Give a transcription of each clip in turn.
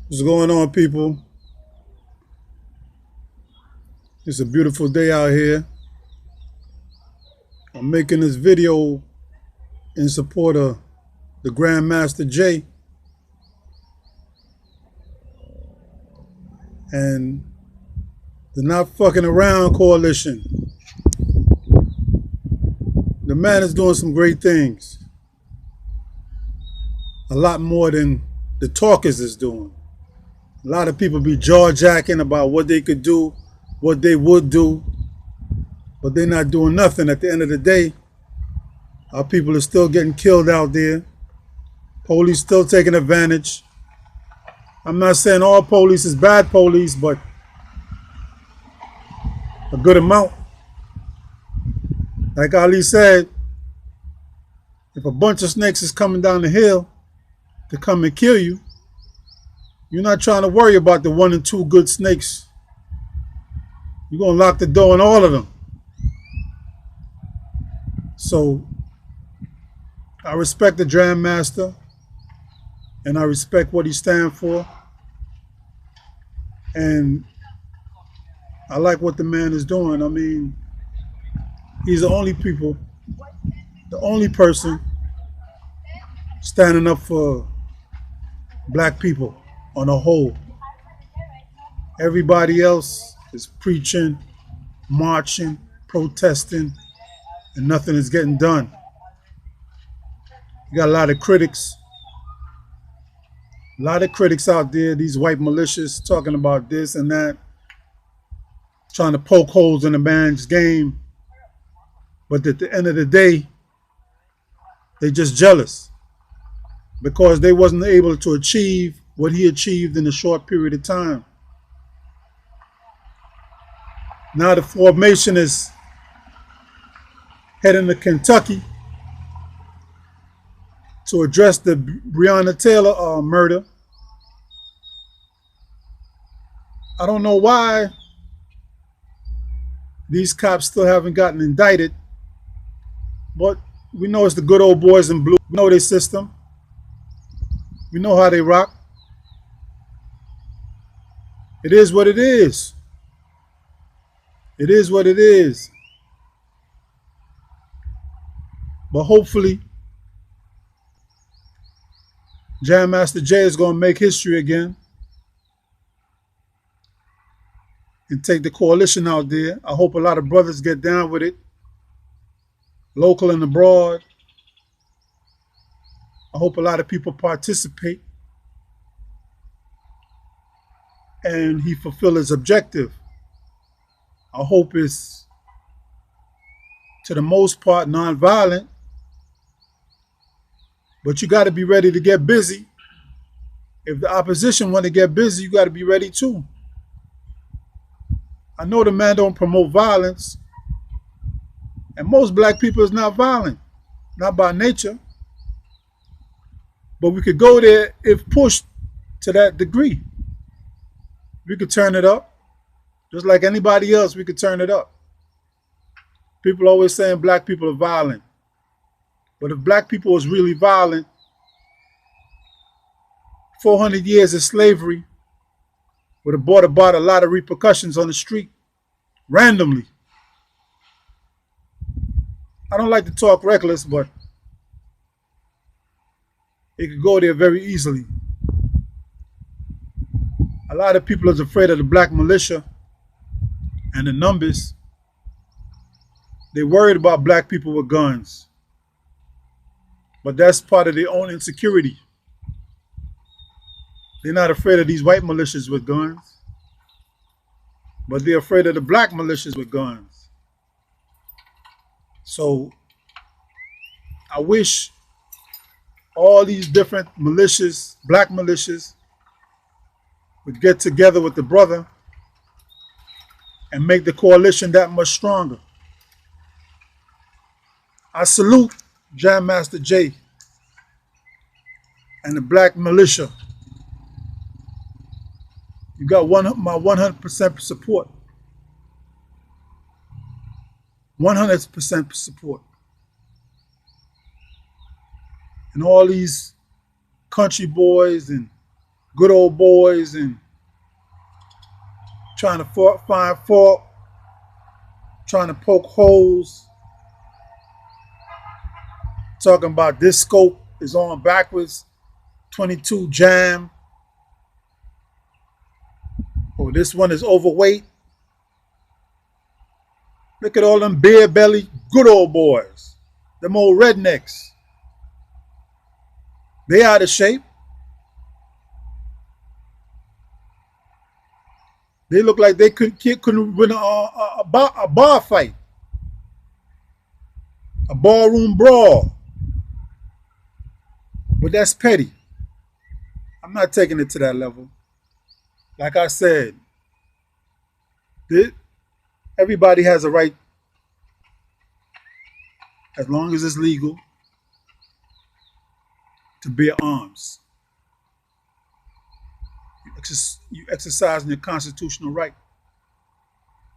What's going on, people? It's a beautiful day out here. I'm making this video in support of the Grandmaster Jay and the Not Fucking Around Coalition. The man is doing some great things. A lot more than the talkers is doing. A lot of people be jaw-jacking about what they could do, what they would do, but they're not doing nothing. At the end of the day, our people are still getting killed out there. Police still taking advantage. I'm not saying all police is bad police, but a good amount. Like Ali said, if a bunch of snakes is coming down the hill to come and kill you, you're not trying to worry about the 1 and 2 good snakes. You're going to lock the door on all of them. So I respect the Dram Master and I respect what he stands for. And I like what the man is doing. I mean, he's the only person standing up for black people on a whole. Everybody else is preaching, marching, protesting, and nothing is getting done. You got a lot of critics out there, these white militias talking about this and that, trying to poke holes in a man's game. But at the end of the day, they just jealous because they wasn't able to achieve what he achieved in a short period of time. Now the formation is heading to Kentucky to address the Breonna Taylor murder. I don't know why these cops still haven't gotten indicted, but we know it's the good old boys in blue. We know their system. We know how they rock. It is what it is. It is what it is. But hopefully, Jam Master Jay is going to make history again and take the coalition out there. I hope a lot of brothers get down with it, local and abroad. I hope a lot of people participate and he fulfill his objective. I hope it's, to the most part, nonviolent, but you got to be ready to get busy. If the opposition want to get busy, you got to be ready too. I know the man don't promote violence, and most black people is not violent, not by nature. But we could go there if pushed to that degree. We could turn it up. Just like anybody else, we could turn it up. People always saying black people are violent. But if black people was really violent, 400 years of slavery would have brought about a lot of repercussions on the street randomly. I don't like to talk reckless, but it could go there very easily. A lot of people is afraid of the black militia and the numbers. They're worried about black people with guns. But that's part of their own insecurity. They're not afraid of these white militias with guns, but they're afraid of the black militias with guns. So I wish all these different militias, black militias, would get together with the brother and make the coalition that much stronger. I salute Jam Master Jay and the black militia. You got my 100% support. 100% support. And all these country boys and good old boys and trying to find fault, trying to poke holes, talking about this scope is on backwards, 22 jam, or this one is overweight. Look at all them beer belly, good old boys, them old rednecks. They out of shape. They look like they couldn't win a bar fight, a ballroom brawl. But that's petty. I'm not taking it to that level. Like I said, everybody has a right, as long as it's legal, to bear arms. You exercising your constitutional right.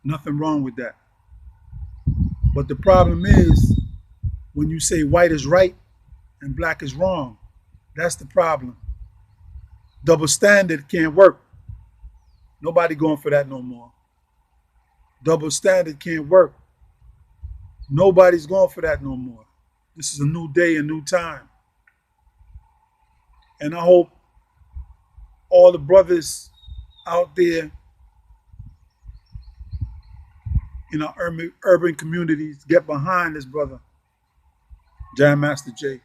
Nothing wrong with that. But the problem is when you say white is right and black is wrong, that's the problem. Double standard can't work. Nobody going for that no more. Double standard can't work. Nobody's going for that no more. This is a new day, a new time. And I hope all the brothers out there in our urban communities get behind this brother, Jam Master Jay.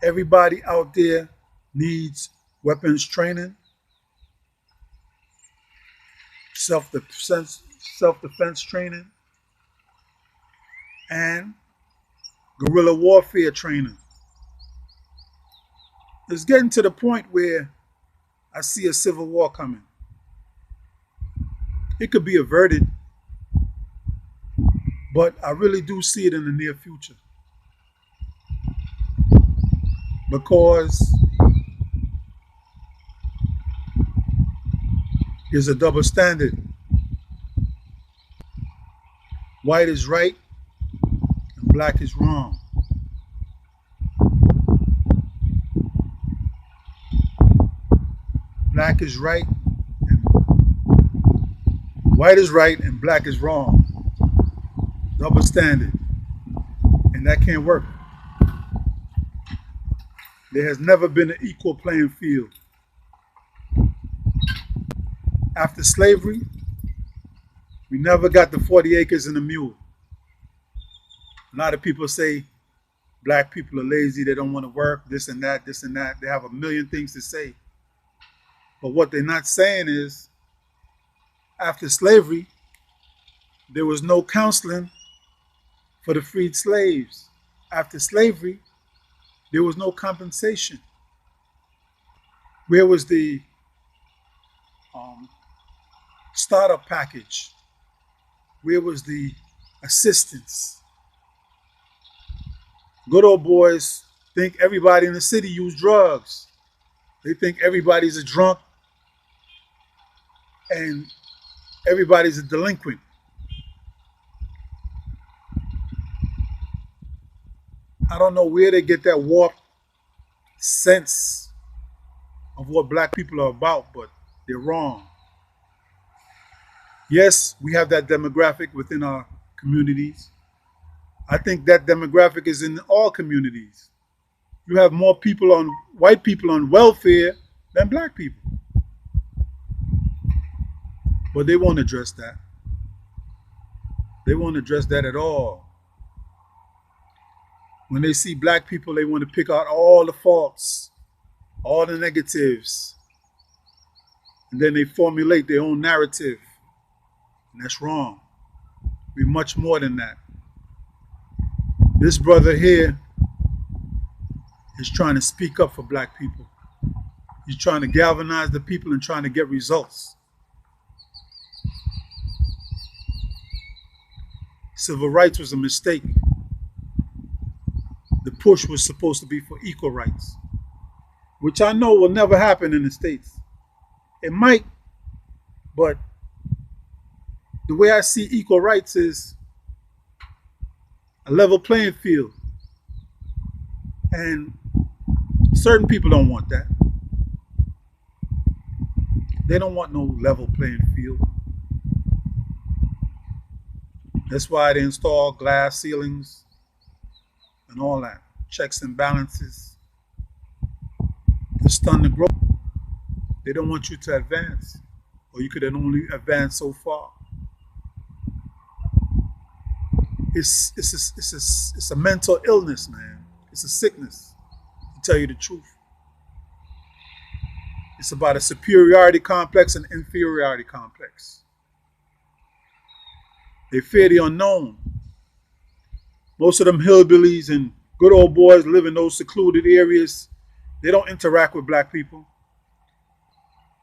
Everybody out there needs weapons training, self-defense training, and guerrilla warfare training. It's getting to the point where I see a civil war coming. It could be averted, but I really do see it in the near future. Because there's a double standard. White is right and black is wrong. Black is right, and white is right, and black is wrong. Double standard. And that can't work. There has never been an equal playing field. After slavery, we never got the 40 acres and a mule. A lot of people say black people are lazy, they don't want to work, this and that, this and that. They have a million things to say. But what they're not saying is, after slavery, there was no counseling for the freed slaves. After slavery, there was no compensation. Where was the startup package? Where was the assistance? Good old boys think everybody in the city use drugs. They think everybody's a drunk and everybody's a delinquent. I don't know where they get that warped sense of what black people are about, but they're wrong. Yes, we have that demographic within our communities. I think that demographic is in all communities. You have more white people on welfare than black people. But they won't address that. They won't address that at all. When they see black people, they want to pick out all the faults, all the negatives, and then they formulate their own narrative. And that's wrong. We're much more than that. This brother here is trying to speak up for black people. He's trying to galvanize the people and trying to get results. Civil rights was a mistake. The push was supposed to be for equal rights, which I know will never happen in the States. It might, but the way I see equal rights is a level playing field. And Certain people don't want that. They don't want no level playing field. That's why they install glass ceilings and all that. Checks and balances to stun the growth. They don't want you to advance, or you could only advance so far. It's a mental illness, man. It's a sickness, to tell you the truth. It's about a superiority complex and inferiority complex. They fear the unknown. Most of them hillbillies and good old boys live in those secluded areas. They don't interact with black people.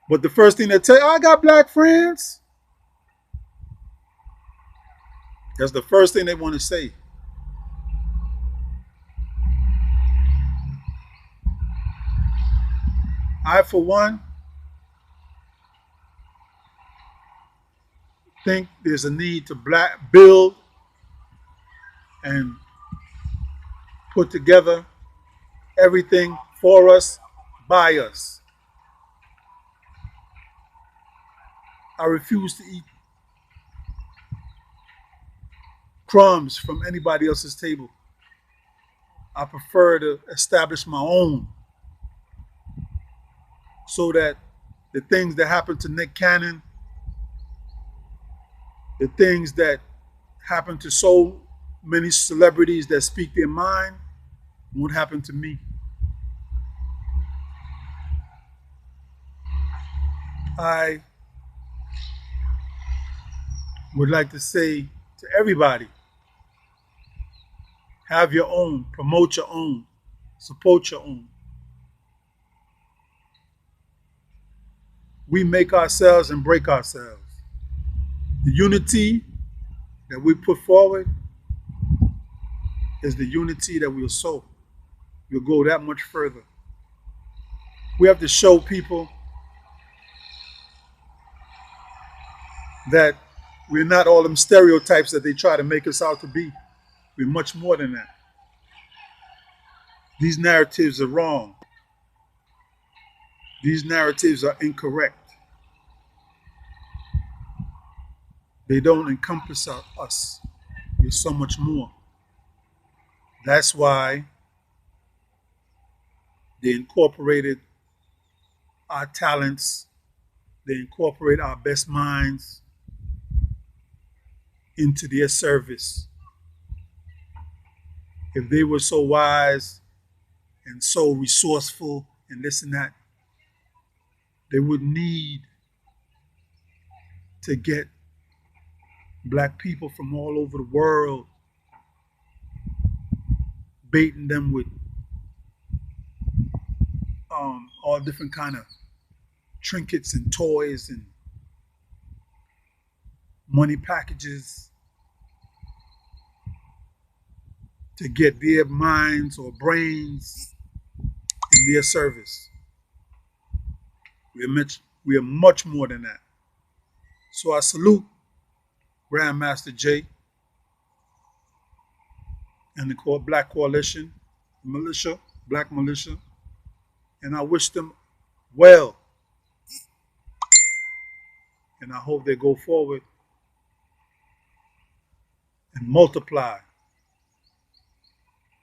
But the first thing they tell you, I got black friends. That's the first thing they want to say. I, for one, think there's a need to build and put together everything for us, by us. I refuse to eat crumbs from anybody else's table. I prefer to establish my own, so that the things that happened to Nick Cannon, the things that happen to so many celebrities that speak their mind, won't happen to me. I would like to say to everybody, have your own, promote your own, support your own. We make ourselves and break ourselves. The unity that we put forward is the unity that we'll sow. We'll go that much further. We have to show people that we're not all them stereotypes that they try to make us out to be. We're much more than that. These narratives are wrong. These narratives are incorrect. They don't encompass us. We're so much more. That's why they incorporated our talents. They incorporate our best minds into their service. If they were so wise and so resourceful and this and that, they would need to get black people from all over the world, baiting them with all different kind of trinkets and toys and money packages to get their minds or brains in their service. We are much more than that. So I salute Grandmaster Jay and the Black Coalition, militia, black militia, and I wish them well. And I hope they go forward and multiply,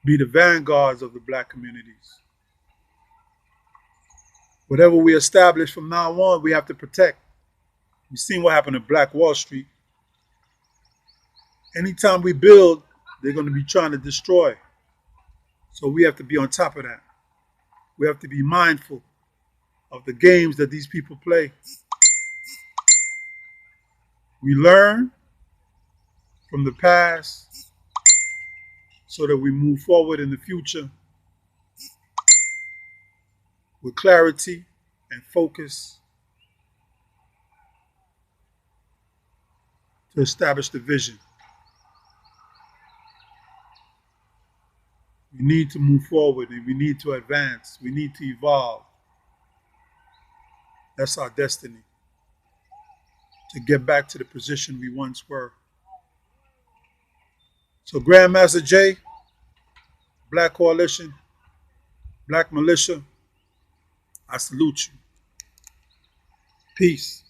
be the vanguards of the black communities. Whatever we establish from now on, we have to protect. You've seen what happened at Black Wall Street. Anytime we build, they're going to be trying to destroy. So we have to be on top of that. We have to be mindful of the games that these people play. We learn from the past so that we move forward in the future with clarity and focus to establish the vision. We need to move forward and we need to advance. We need to evolve. That's our destiny. To get back to the position we once were. So Grandmaster Jay, Black Coalition, Black militia, I salute you. Peace.